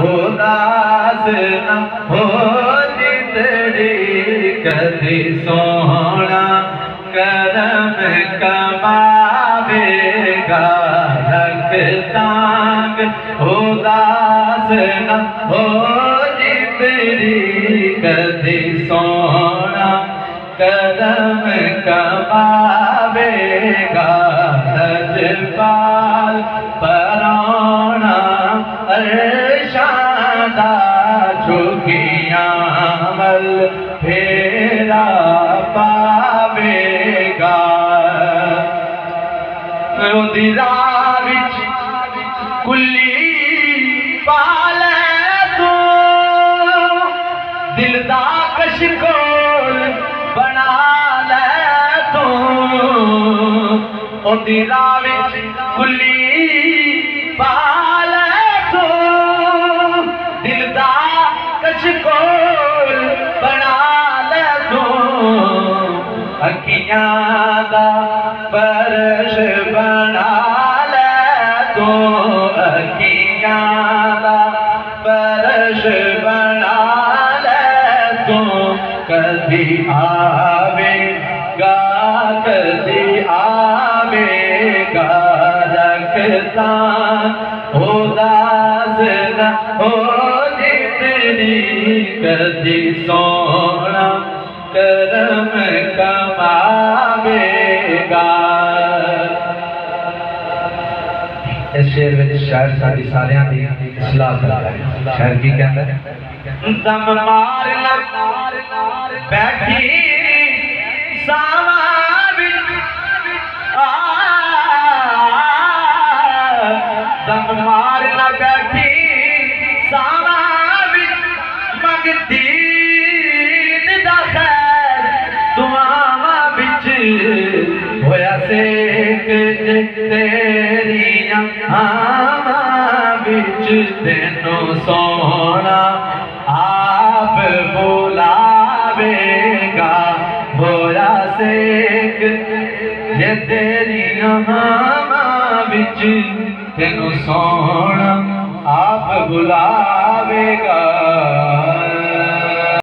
उदास न हो जिंदड़ी कदी सोना करम कमावेगा रखतांग उदास न हो जिंदड़ी कदी सोना करम कमावेगा सजपाल पराना अरशादा झुकियां मल फेरा पावेगा ओदी राह विच कुल्ली पाले तू दिल दा कशकोल बना ले तू ओदी राह विच कुल्ली पाले तू दिल दा कशकोल बना ले तू अखियां दा परश बना ले तू अखियां दा परश बना ले तू कदी आवेगा कदी आवेगा रखता उदास न हो जिंदड़ी कदी सोना करम कमावेगा। इस शेर में शायर साड़ी सारियां दी सलाह करता है। शायर की कहता है दम मार बैठी सावा दम मार बैठी सावा मंगती होया सेक तेरिया आमा बिच तेनों सोना आप बुलावेगा होया सेक जे तेरिया आमा बिच तेनों सोना आप बुलावेगा।